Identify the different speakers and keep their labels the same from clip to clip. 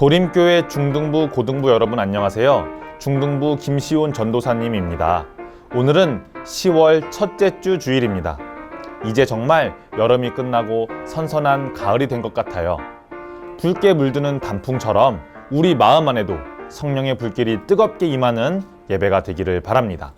Speaker 1: 도림교회 중등부, 고등부 여러분 안녕하세요. 중등부 김시온 전도사님입니다. 오늘은 10월 첫째 주 주일입니다. 이제 정말 여름이 끝나고 선선한 가을이 된 것 같아요. 붉게 물드는 단풍처럼 우리 마음 안에도 성령의 불길이 뜨겁게 임하는 예배가 되기를 바랍니다.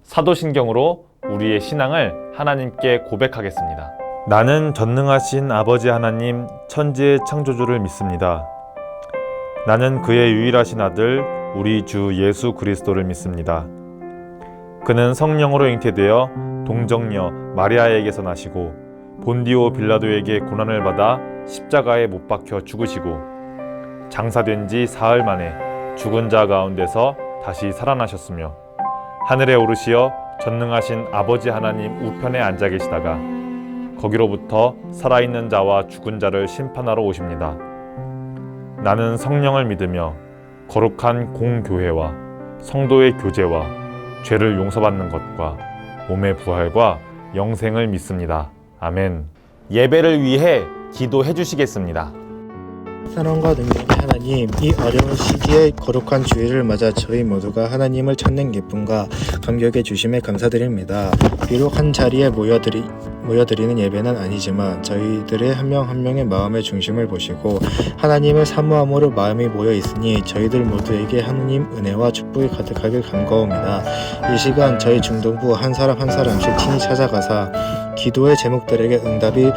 Speaker 1: 사도신경으로 우리의 신앙을 하나님께 고백하겠습니다. 나는 전능하신 아버지 하나님 천지의 창조주를 믿습니다. 나는 그의 유일하신 아들 우리 주 예수 그리스도를 믿습니다. 그는 성령으로 잉태되어 동정녀 마리아에게서 나시고 본디오 빌라도에게 고난을 받아 십자가에 못 박혀 죽으시고 장사된 지 사흘 만에 죽은 자 가운데서 다시 살아나셨으며 하늘에 오르시어 전능하신 아버지 하나님 우편에 앉아 계시다가 거기로부터 살아있는 자와 죽은 자를 심판하러 오십니다. 나는 성령을 믿으며 거룩한 공교회와 성도의 교제와 죄를 용서받는 것과 몸의 부활과 영생을 믿습니다. 아멘. 예배를 위해 기도해 주시겠습니다.
Speaker 2: 사랑과 능력의 하나님, 이 어려운 시기에 거룩한 주일을 맞아 저희 모두가 하나님을 찾는 기쁨과 감격의 주심에 감사드립니다. 비록 한 자리에 모여드리는 예배는 아니지만 저희들의 한 명 한 명의 마음의 중심을 보시고 하나님을 사모함으로 마음이 모여 있으니 저희들 모두에게 하나님 은혜와 축복이 가득하길 간구하옵니다. 이 시간 저희 중동부 한 사람 한 사람씩 친히 찾아가사 기도의 제목들에게 응답이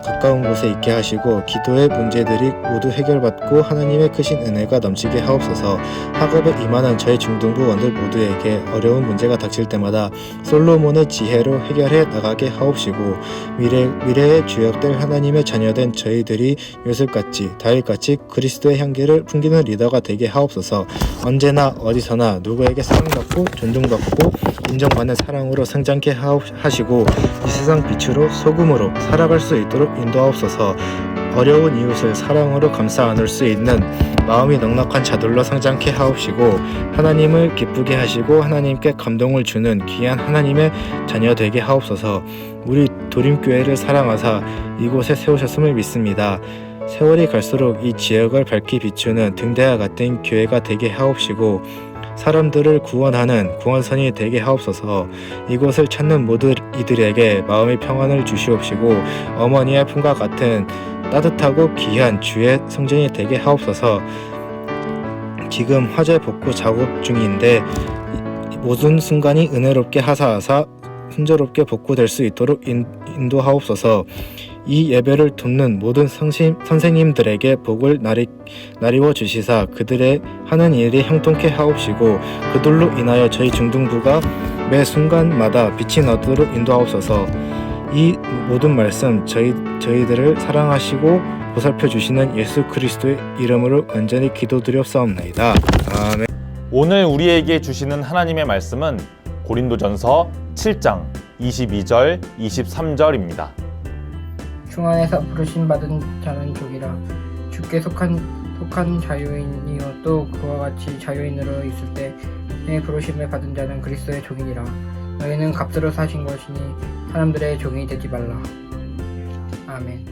Speaker 2: 가까운 곳에 있게 하시고 기도의 문제들이 모두 해결받고 하나님의 크신 은혜가 넘치게 하옵소서. 학업에 임하는 저희 중등부원들 모두에게 어려운 문제가 닥칠 때마다 솔로몬의 지혜로 해결해 나가게 하옵시고 미래에 주역될 하나님의 자녀된 저희들이 요셉같이 다윗같이 그리스도의 향기를 풍기는 리더가 되게 하옵소서. 언제나 어디서나 누구에게 사랑받고 존중받고 인정받는 사랑으로 성장케 하시고 이 세상 빛으로 소금으로 살아갈 수 있도록 인도하옵소서. 어려운 이웃을 사랑으로 감싸 안을 수 있는 마음이 넉넉한 자들로 성장케 하옵시고 하나님을 기쁘게 하시고 하나님께 감동을 주는 귀한 하나님의 자녀 되게 하옵소서. 우리 도림교회를 사랑하사 이곳에 세우셨음을 믿습니다. 세월이 갈수록 이 지역을 밝히 비추는 등대와 같은 교회가 되게 하옵시고 사람들을 구원하는 구원선이 되게 하옵소서. 이곳을 찾는 모든 이들에게 마음의 평안을 주시옵시고 어머니의 품과 같은 따뜻하고 귀한 주의 성전이 되게 하옵소서. 지금 화재 복구 작업 중인데 모든 순간이 은혜롭게 하사하사 순조롭게 복구될 수 있도록 인도하옵소서. 이 예배를 돕는 모든 선생님들에게 복을 나리워 주시사 그들의 하는 일이 형통케 하옵시고 그들로 인하여 저희 중등부가 매 순간마다 빛이 나도록 인도하옵소서. 이 모든 말씀 저희들을 사랑하시고 보살펴 주시는 예수 그리스도의 이름으로 간절히 기도드렸사옵나이다. 아멘.
Speaker 1: 오늘 우리에게 주시는 하나님의 말씀은 고린도전서 7장 22절 23절입니다.
Speaker 3: 중 안에서 부르심 받은 자는 족이라. 주께 속한 자유인이요 또 그와 같이 자유인으로 있을 때의 부르심을 받은 자는 그리스도의 족이니라. 너희는 값으로 사신 것이니 사람들의 종이 되지 말라. 아멘.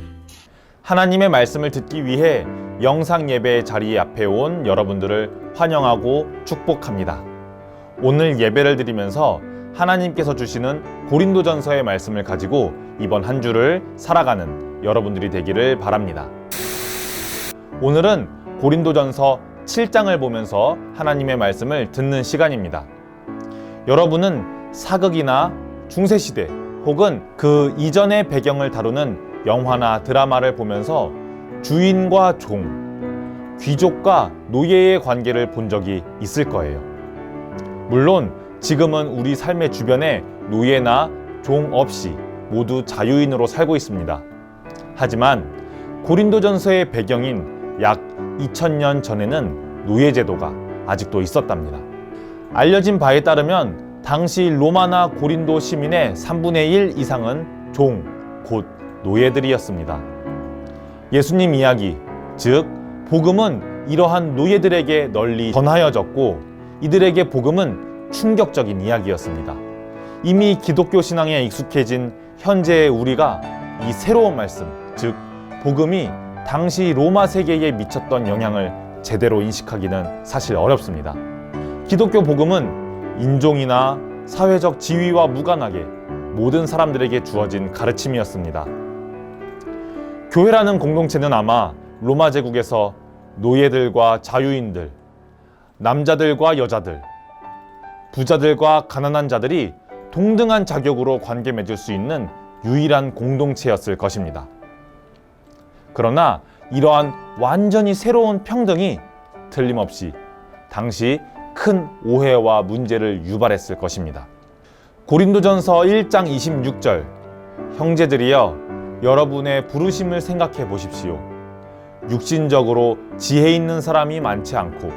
Speaker 1: 하나님의 말씀을 듣기 위해 영상 예배 자리 앞에 온 여러분들을 환영하고 축복합니다. 오늘 예배를 드리면서 하나님께서 주시는 고린도전서의 말씀을 가지고 이번 한 주를 살아가는 여러분들이 되기를 바랍니다. 오늘은 고린도전서 7장을 보면서 하나님의 말씀을 듣는 시간입니다. 여러분은 사극이나 중세시대 혹은 그 이전의 배경을 다루는 영화나 드라마를 보면서 주인과 종, 귀족과 노예의 관계를 본 적이 있을 거예요. 물론 지금은 우리 삶의 주변에 노예나 종 없이 모두 자유인으로 살고 있습니다. 하지만 고린도전서의 배경인 약 2000년 전에는 노예제도가 아직도 있었답니다. 알려진 바에 따르면 당시 로마나 고린도 시민의 3분의 1 이상은 종, 곧 노예들이었습니다. 예수님 이야기, 즉 복음은 이러한 노예들에게 널리 전하여졌고 이들에게 복음은 충격적인 이야기였습니다. 이미 기독교 신앙에 익숙해진 현재의 우리가 이 새로운 말씀, 즉 복음이 당시 로마 세계에 미쳤던 영향을 제대로 인식하기는 사실 어렵습니다. 기독교 복음은 인종이나 사회적 지위와 무관하게 모든 사람들에게 주어진 가르침이었습니다. 교회라는 공동체는 아마 로마 제국에서 노예들과 자유인들, 남자들과 여자들, 부자들과 가난한 자들이 동등한 자격으로 관계 맺을 수 있는 유일한 공동체였을 것입니다. 그러나 이러한 완전히 새로운 평등이 틀림없이 당시 큰 오해와 문제를 유발했을 것입니다. 고린도전서 1장 26절, 형제들이여 여러분의 부르심을 생각해 보십시오. 육신적으로 지혜 있는 사람이 많지 않고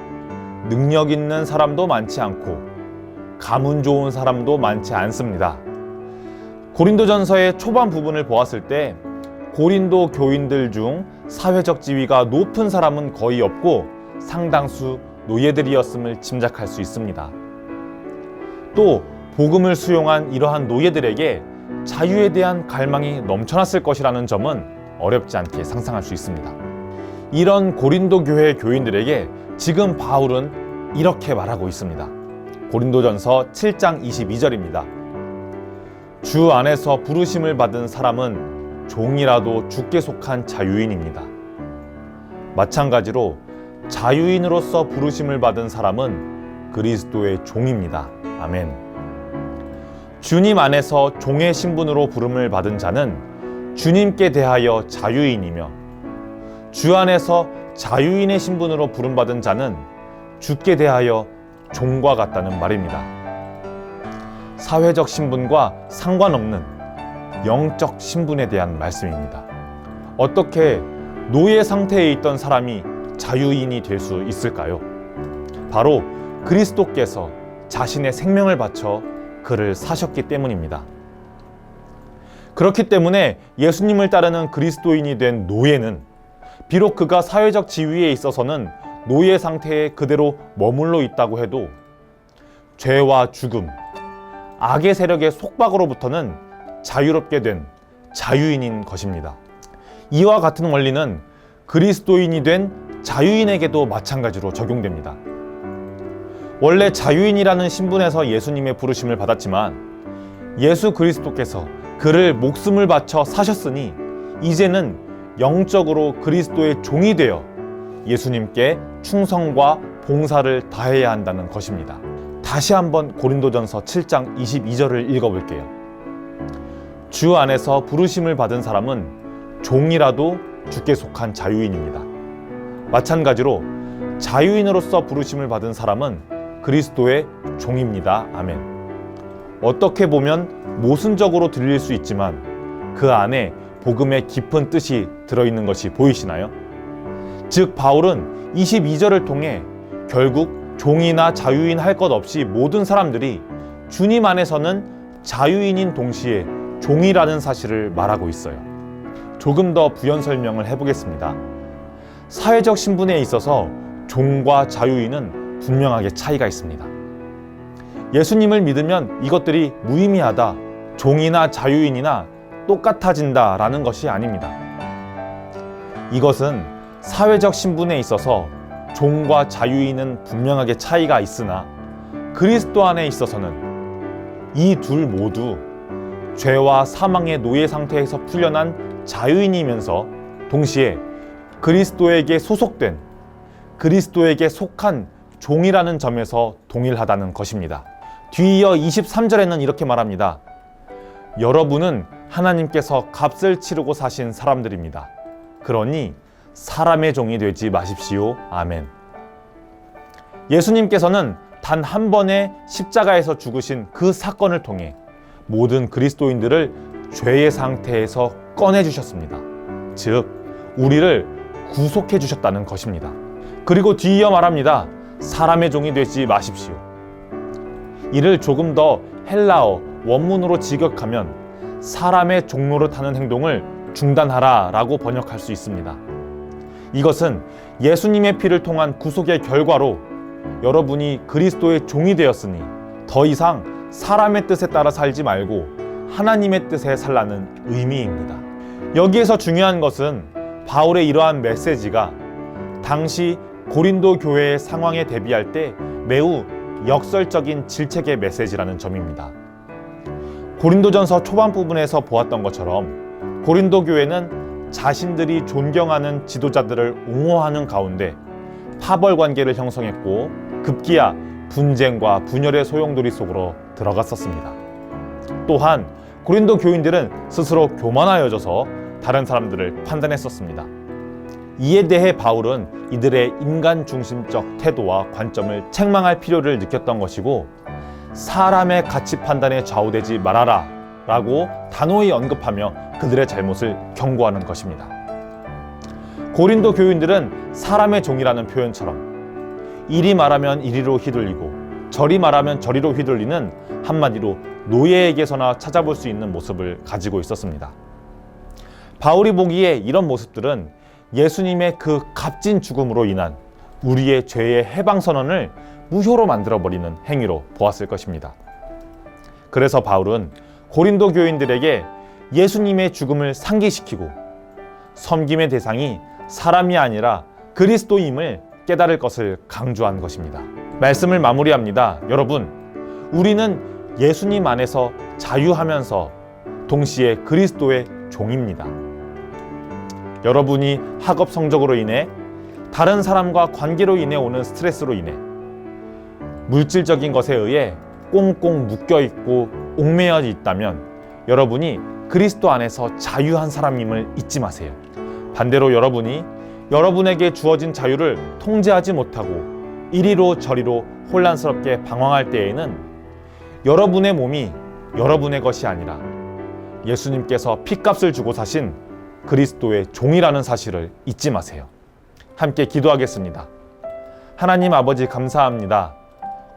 Speaker 1: 능력 있는 사람도 많지 않고 가문 좋은 사람도 많지 않습니다. 고린도전서의 초반 부분을 보았을 때 고린도 교인들 중 사회적 지위가 높은 사람은 거의 없고 상당수 노예들이었음을 짐작할 수 있습니다. 또 복음을 수용한 이러한 노예들에게 자유에 대한 갈망이 넘쳐났을 것이라는 점은 어렵지 않게 상상할 수 있습니다. 이런 고린도 교회 교인들에게 지금 바울은 이렇게 말하고 있습니다. 고린도전서 7장 22절입니다. 주 안에서 부르심을 받은 사람은 종이라도 주께 속한 자유인입니다. 마찬가지로 자유인으로서 부르심을 받은 사람은 그리스도의 종입니다. 아멘. 주님 안에서 종의 신분으로 부름을 받은 자는 주님께 대하여 자유인이며 주 안에서 자유인의 신분으로 부름받은 자는 주께 대하여 종과 같다는 말입니다. 사회적 신분과 상관없는 영적 신분에 대한 말씀입니다. 어떻게 노예 상태에 있던 사람이 자유인이 될 수 있을까요? 바로 그리스도께서 자신의 생명을 바쳐 그를 사셨기 때문입니다. 그렇기 때문에 예수님을 따르는 그리스도인이 된 노예는 비록 그가 사회적 지위에 있어서는 노예 상태에 그대로 머물러 있다고 해도 죄와 죽음, 악의 세력의 속박으로부터는 자유롭게 된 자유인인 것입니다. 이와 같은 원리는 그리스도인이 된 자유인에게도 마찬가지로 적용됩니다. 원래 자유인이라는 신분에서 예수님의 부르심을 받았지만 예수 그리스도께서 그를 목숨을 바쳐 사셨으니 이제는 영적으로 그리스도의 종이 되어 예수님께 충성과 봉사를 다해야 한다는 것입니다. 다시 한번 고린도전서 7장 22절을 읽어볼게요. 주 안에서 부르심을 받은 사람은 종이라도 주께 속한 자유인입니다. 마찬가지로 자유인으로서 부르심을 받은 사람은 그리스도의 종입니다. 아멘. 어떻게 보면 모순적으로 들릴 수 있지만 그 안에 복음의 깊은 뜻이 들어있는 것이 보이시나요? 즉 바울은 22절을 통해 결국 종이나 자유인 할 것 없이 모든 사람들이 주님 안에서는 자유인인 동시에 종이라는 사실을 말하고 있어요. 조금 더 부연 설명을 해보겠습니다. 사회적 신분에 있어서 종과 자유인은 분명하게 차이가 있습니다. 예수님을 믿으면 이것들이 무의미하다, 종이나 자유인이나 똑같아진다 라는 것이 아닙니다. 이것은 사회적 신분에 있어서 종과 자유인은 분명하게 차이가 있으나 그리스도 안에 있어서는 이 둘 모두 죄와 사망의 노예 상태에서 풀려난 자유인이면서 동시에 그리스도에게 소속된, 그리스도에게 속한 종이라는 점에서 동일하다는 것입니다. 뒤이어 23절에는 이렇게 말합니다. 여러분은 하나님께서 값을 치르고 사신 사람들입니다. 그러니 사람의 종이 되지 마십시오. 아멘. 예수님께서는 단 한 번의 십자가에서 죽으신 그 사건을 통해 모든 그리스도인들을 죄의 상태에서 꺼내주셨습니다. 즉, 우리를 구속해 주셨다는 것입니다. 그리고 뒤이어 말합니다. 사람의 종이 되지 마십시오. 이를 조금 더 헬라어 원문으로 직역하면 사람의 종로를 타는 행동을 중단하라 라고 번역할 수 있습니다. 이것은 예수님의 피를 통한 구속의 결과로 여러분이 그리스도의 종이 되었으니 더 이상 사람의 뜻에 따라 살지 말고 하나님의 뜻에 살라는 의미입니다. 여기에서 중요한 것은 바울의 이러한 메시지가 당시 고린도 교회의 상황에 대비할 때 매우 역설적인 질책의 메시지라는 점입니다. 고린도전서 초반 부분에서 보았던 것처럼 고린도 교회는 자신들이 존경하는 지도자들을 옹호하는 가운데 파벌 관계를 형성했고 급기야 분쟁과 분열의 소용돌이 속으로 들어갔었습니다. 또한 고린도 교인들은 스스로 교만하여져서 다른 사람들을 판단했었습니다. 이에 대해 바울은 이들의 인간 중심적 태도와 관점을 책망할 필요를 느꼈던 것이고 사람의 가치 판단에 좌우되지 말아라 라고 단호히 언급하며 그들의 잘못을 경고하는 것입니다. 고린도 교인들은 사람의 종이라는 표현처럼 이리 말하면 이리로 휘둘리고 저리 말하면 저리로 휘둘리는 한마디로 노예에게서나 찾아볼 수 있는 모습을 가지고 있었습니다. 바울이 보기에 이런 모습들은 예수님의 그 값진 죽음으로 인한 우리의 죄의 해방 선언을 무효로 만들어버리는 행위로 보았을 것입니다. 그래서 바울은 고린도 교인들에게 예수님의 죽음을 상기시키고 섬김의 대상이 사람이 아니라 그리스도임을 깨달을 것을 강조한 것입니다. 말씀을 마무리합니다. 여러분, 우리는 예수님 안에서 자유하면서 동시에 그리스도의 종입니다. 여러분이 학업 성적으로 인해 다른 사람과 관계로 인해 오는 스트레스로 인해 물질적인 것에 의해 꽁꽁 묶여있고 옥매여 있다면 여러분이 그리스도 안에서 자유한 사람임을 잊지 마세요. 반대로 여러분이 여러분에게 주어진 자유를 통제하지 못하고 이리로 저리로 혼란스럽게 방황할 때에는 여러분의 몸이 여러분의 것이 아니라 예수님께서 핏값을 주고 사신 그리스도의 종이라는 사실을 잊지 마세요. 함께 기도하겠습니다. 하나님 아버지 감사합니다.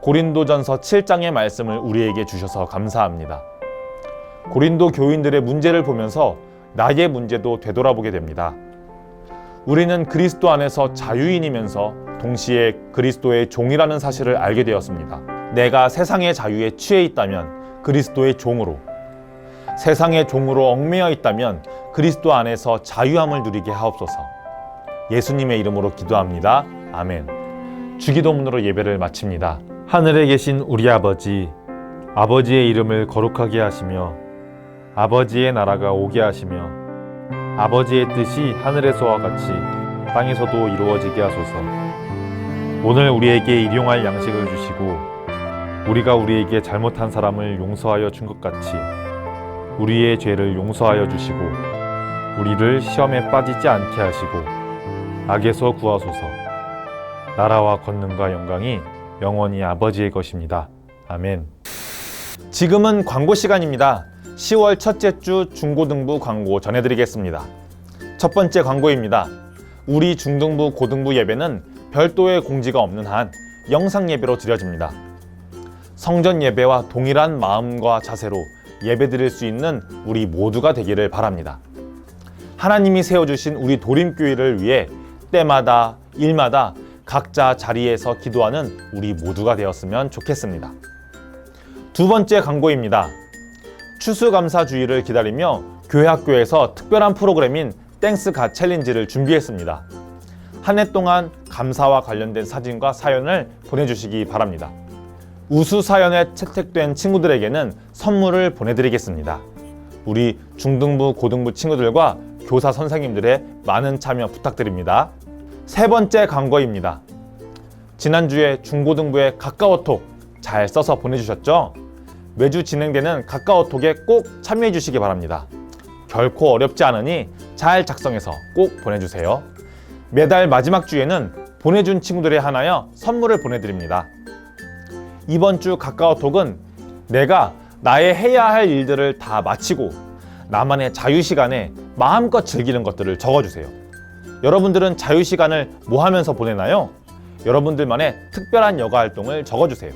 Speaker 1: 고린도전서 7장의 말씀을 우리에게 주셔서 감사합니다. 고린도 교인들의 문제를 보면서 나의 문제도 되돌아보게 됩니다. 우리는 그리스도 안에서 자유인이면서 동시에 그리스도의 종이라는 사실을 알게 되었습니다. 내가 세상의 자유에 취해 있다면 그리스도의 종으로, 세상의 종으로 얽매여 있다면 그리스도 안에서 자유함을 누리게 하옵소서. 예수님의 이름으로 기도합니다. 아멘. 주기도문으로 예배를 마칩니다. 하늘에 계신 우리 아버지, 아버지의 이름을 거룩하게 하시며 아버지의 나라가 오게 하시며 아버지의 뜻이 하늘에서와 같이 땅에서도 이루어지게 하소서. 오늘 우리에게 일용할 양식을 주시고 우리가 우리에게 잘못한 사람을 용서하여 준 것 같이 우리의 죄를 용서하여 주시고 우리를 시험에 빠지지 않게 하시고 악에서 구하소서. 나라와 권능과 영광이 영원히 아버지의 것입니다. 아멘. 지금은 광고 시간입니다. 10월 첫째 주 중고등부 광고 전해드리겠습니다. 첫 번째 광고입니다. 우리 중등부 고등부 예배는 별도의 공지가 없는 한 영상 예배로 드려집니다. 성전 예배와 동일한 마음과 자세로 예배드릴 수 있는 우리 모두가 되기를 바랍니다. 하나님이 세워주신 우리 도림교회를 위해 때마다 일마다 각자 자리에서 기도하는 우리 모두가 되었으면 좋겠습니다. 두 번째 광고입니다. 추수감사주의를 기다리며 교회 학교에서 특별한 프로그램인 땡스 갓 챌린지를 준비했습니다. 한 해 동안 감사와 관련된 사진과 사연을 보내주시기 바랍니다. 우수 사연에 채택된 친구들에게는 선물을 보내드리겠습니다. 우리 중등부, 고등부 친구들과 교사 선생님들의 많은 참여 부탁드립니다. 세 번째 광고입니다. 지난주에 중고등부의 카카오톡 잘 써서 보내주셨죠? 매주 진행되는 카카오톡에 꼭 참여해 주시기 바랍니다. 결코 어렵지 않으니 잘 작성해서 꼭 보내주세요. 매달 마지막 주에는 보내준 친구들에 한하여 선물을 보내드립니다. 이번 주 카카오톡은 내가 나의 해야 할 일들을 다 마치고 나만의 자유시간에 마음껏 즐기는 것들을 적어주세요. 여러분들은 자유시간을 뭐 하면서 보내나요? 여러분들만의 특별한 여가 활동을 적어주세요.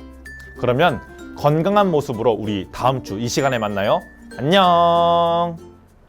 Speaker 1: 그러면 건강한 모습으로 우리 다음 주 이 시간에 만나요. 안녕.